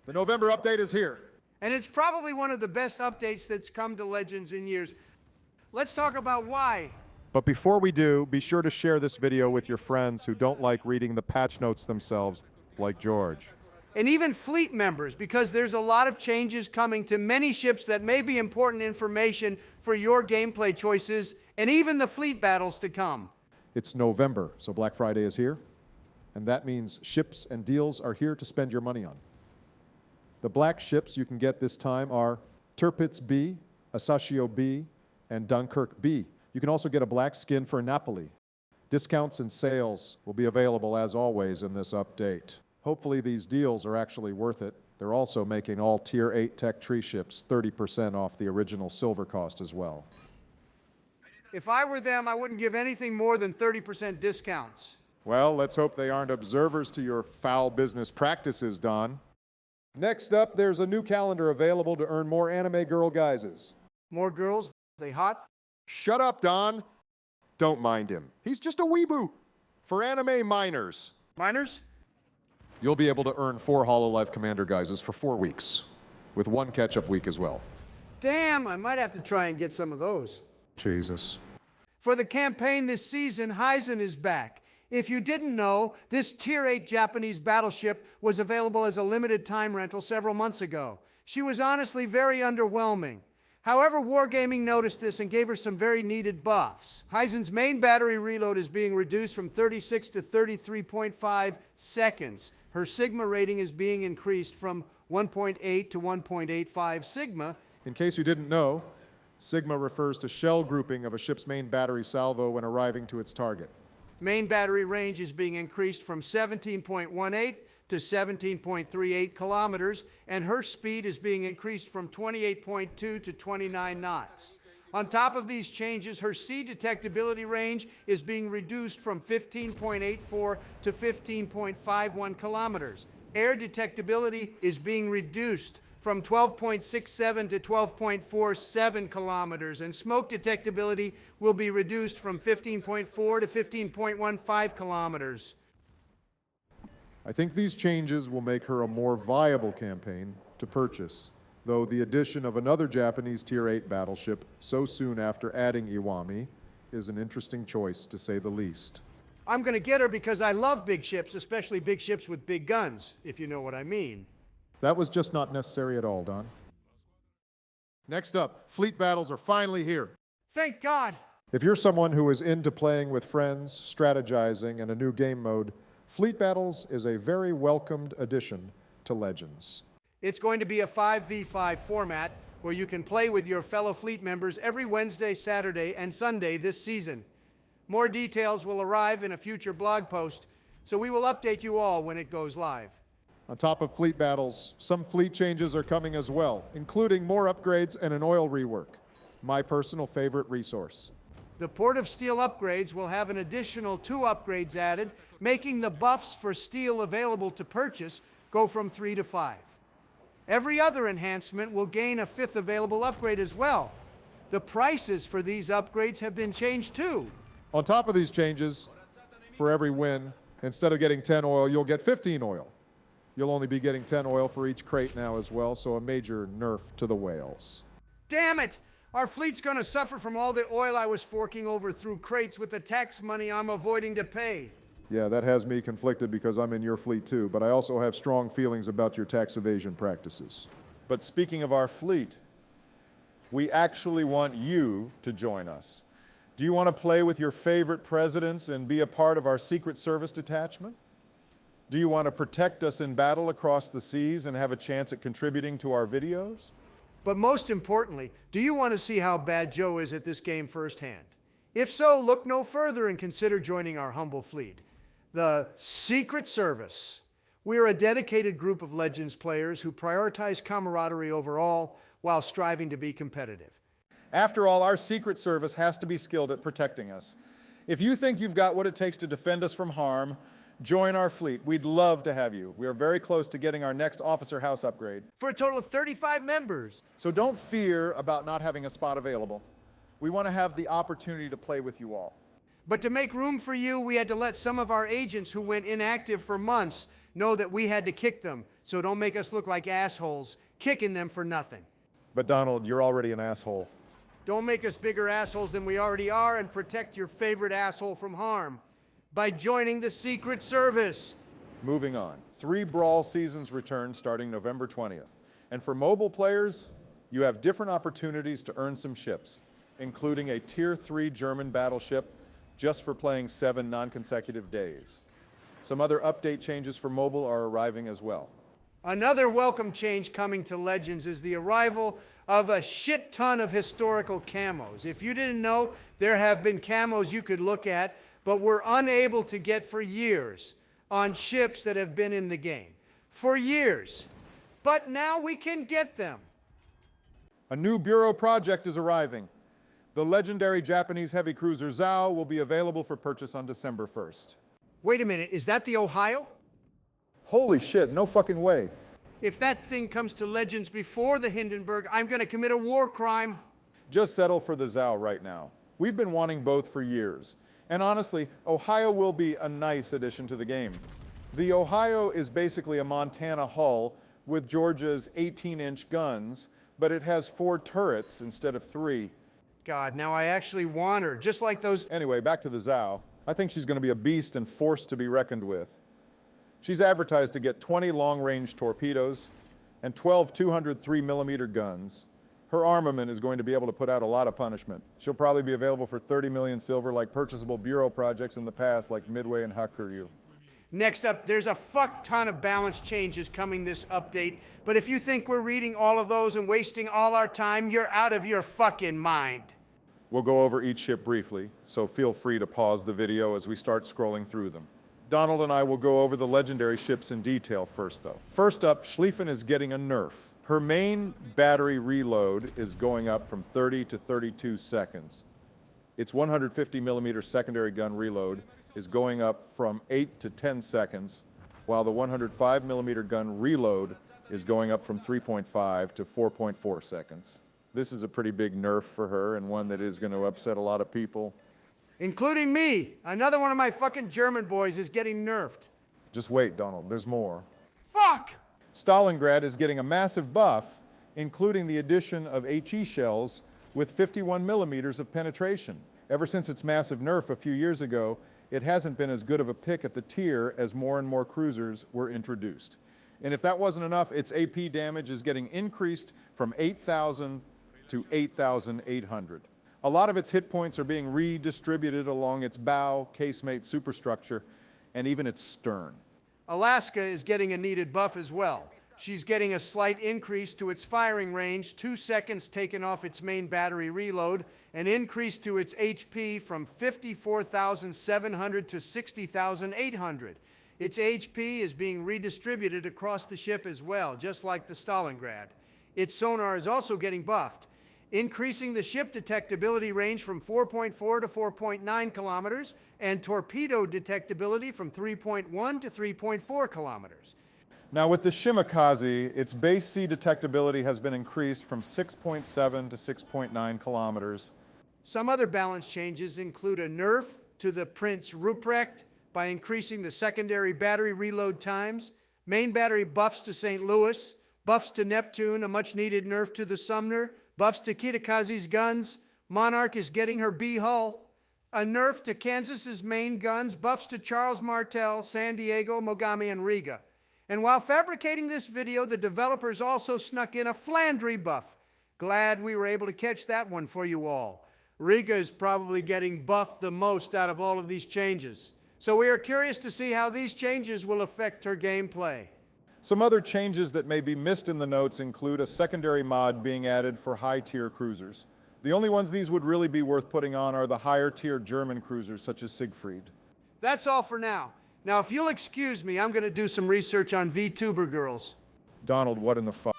The November update is here. And it's probably one of the best updates that's come to Legends in years. Let's talk about why. But before we do, be sure to share this video with your friends who don't like reading the patch notes themselves, like George. And even fleet members, because there's a lot of changes coming to many ships that may be important information for your gameplay choices, and even the fleet battles to come. It's November, so Black Friday is here, and that means ships and deals are here to spend your money on. The black ships you can get this time are Tirpitz B, Asashio B, and Dunkirk B. You can also get a black skin for Napoli. Discounts and sales will be available as always in this update. Hopefully these deals are actually worth it. They're also making all Tier 8 Tech Tree ships 30% off the original silver cost as well. If I were them, I wouldn't give anything more than 30% discounts. Well, let's hope they aren't observers to your foul business practices, Don. Next up, there's a new calendar available to earn more anime girl guises. More girls? They hot? Shut up, Don. Don't mind him. He's just a weeboo. For anime minors. Minors? You'll be able to earn 4 Hololive Commander guises for 4 weeks, with 1 catch-up week as well. Damn, I might have to try and get some of those. Jesus. For the campaign this season, Hizen is back. If you didn't know, this Tier 8 Japanese battleship was available as a limited time rental several months ago. She was honestly very underwhelming. However, Wargaming noticed this and gave her some very needed buffs. Hizen's main battery reload is being reduced from 36 to 33.5 seconds. Her Sigma rating is being increased from 1.8 to 1.85 Sigma. In case you didn't know, Sigma refers to shell grouping of a ship's main battery salvo when arriving to its target. Main battery range is being increased from 17.18 to 17.38 kilometers, and her speed is being increased from 28.2 to 29 knots. On top of these changes, her sea detectability range is being reduced from 15.84 to 15.51 kilometers. Air detectability is being reduced from 12.67 to 12.47 kilometers, and smoke detectability will be reduced from 15.4 to 15.15 kilometers. I think these changes will make her a more viable campaign to purchase, though the addition of another Japanese Tier 8 battleship so soon after adding Iwami is an interesting choice, to say the least. I'm going to get her because I love big ships, especially big ships with big guns, if you know what I mean. That was just not necessary at all, Don. Next up, fleet battles are finally here. Thank God! If you're someone who is into playing with friends, strategizing, and a new game mode, Fleet Battles is a very welcomed addition to Legends. It's going to be a 5v5 format where you can play with your fellow fleet members every Wednesday, Saturday, and Sunday this season. More details will arrive in a future blog post, so we will update you all when it goes live. On top of Fleet Battles, some fleet changes are coming as well, including more upgrades and an oil rework, my personal favorite resource. The Port of Steel upgrades will have an additional 2 upgrades added, making the buffs for steel available to purchase go from 3 to 5. Every other enhancement will gain a 5th available upgrade as well. The prices for these upgrades have been changed too. On top of these changes, for every win, instead of getting 10 oil, you'll get 15 oil. You'll only be getting 10 oil for each crate now as well, so a major nerf to the whales. Damn it! Our fleet's gonna suffer from all the oil I was forking over through crates with the tax money I'm avoiding to pay. Yeah, that has me conflicted because I'm in your fleet too, but I also have strong feelings about your tax evasion practices. But speaking of our fleet, we actually want you to join us. Do you want to play with your favorite presidents and be a part of our Secret Service detachment? Do you want to protect us in battle across the seas and have a chance at contributing to our videos? But most importantly, do you want to see how bad Joe is at this game firsthand? If so, look no further and consider joining our humble fleet, the Secret Service. We are a dedicated group of Legends players who prioritize camaraderie overall while striving to be competitive. After all, our Secret Service has to be skilled at protecting us. If you think you've got what it takes to defend us from harm, join our fleet. We'd love to have you. We are very close to getting our next officer house upgrade. For a total of 35 members. So don't fear about not having a spot available. We want to have the opportunity to play with you all. But to make room for you, we had to let some of our agents who went inactive for months know that we had to kick them, so don't make us look like assholes kicking them for nothing. But Donald, you're already an asshole. Don't make us bigger assholes than we already are, and protect your favorite asshole from harm by joining the Secret Service. Moving on. 3 Brawl seasons return starting November 20th. And for mobile players, you have different opportunities to earn some ships, including a Tier 3 German battleship just for playing 7 non-consecutive days. Some other update changes for mobile are arriving as well. Another welcome change coming to Legends is the arrival of a shit ton of historical camos. If you didn't know, there have been camos you could look at, but were unable to get for years on ships that have been in the game. For years. But now we can get them. A new Bureau project is arriving. The legendary Japanese heavy cruiser Zhao will be available for purchase on December 1st. Wait a minute, is that the Ohio? Holy shit, no fucking way. If that thing comes to Legends before the Hindenburg, I'm gonna commit a war crime. Just settle for the Zhao right now. We've been wanting both for years. And honestly, Ohio will be a nice addition to the game. The Ohio is basically a Montana hull with Georgia's 18-inch guns, but it has 4 turrets instead of 3. God, now I actually want her, just like those. Anyway, back to the Zhao. I think she's going to be a beast and force to be reckoned with. She's advertised to get 20 long-range torpedoes and 12 203mm guns. Her armament is going to be able to put out a lot of punishment. She'll probably be available for 30 million silver like purchasable Bureau projects in the past like Midway and Hakuryu. Next up, there's a fuck ton of balance changes coming this update, but if you think we're reading all of those and wasting all our time, you're out of your fucking mind. We'll go over each ship briefly, so feel free to pause the video as we start scrolling through them. Donald and I will go over the legendary ships in detail first, though. First up, Schlieffen is getting a nerf. Her main battery reload is going up from 30 to 32 seconds. Its 150mm secondary gun reload is going up from 8 to 10 seconds, while the 105mm gun reload is going up from 3.5 to 4.4 seconds. This is a pretty big nerf for her, and one that is going to upset a lot of people. Including me. Another one of my fucking German boys is getting nerfed. Just wait, Donald, there's more. Fuck! Stalingrad is getting a massive buff, including the addition of HE shells with 51mm of penetration. Ever since its massive nerf a few years ago, it hasn't been as good of a pick at the tier as more and more cruisers were introduced. And if that wasn't enough, its AP damage is getting increased from 8,000 to 8,800. A lot of its hit points are being redistributed along its bow, casemate superstructure, and even its stern. Alaska is getting a needed buff as well. She's getting a slight increase to its firing range, 2 seconds taken off its main battery reload, an increase to its HP from 54,700 to 60,800. Its HP is being redistributed across the ship as well, just like the Stalingrad. Its sonar is also getting buffed, increasing the ship detectability range from 4.4 to 4.9 kilometers and torpedo detectability from 3.1 to 3.4 kilometers. Now with the Shimakaze, its base sea detectability has been increased from 6.7 to 6.9 kilometers. Some other balance changes include a nerf to the Prince Ruprecht by increasing the secondary battery reload times, main battery buffs to St. Louis, buffs to Neptune, a much needed nerf to the Sumner, buffs to Kitakaze's guns, Monarch is getting her B hull, a nerf to Kansas's main guns, buffs to Charles Martel, San Diego, Mogami, and Riga. And while fabricating this video, the developers also snuck in a Flandre buff. Glad we were able to catch that one for you all. Riga is probably getting buffed the most out of all of these changes. So we are curious to see how these changes will affect her gameplay. Some other changes that may be missed in the notes include a secondary mod being added for high-tier cruisers. The only ones these would really be worth putting on are the higher-tier German cruisers such as Siegfried. That's all for now. Now, if you'll excuse me, I'm going to do some research on VTuber girls. Donald, what in the fuck?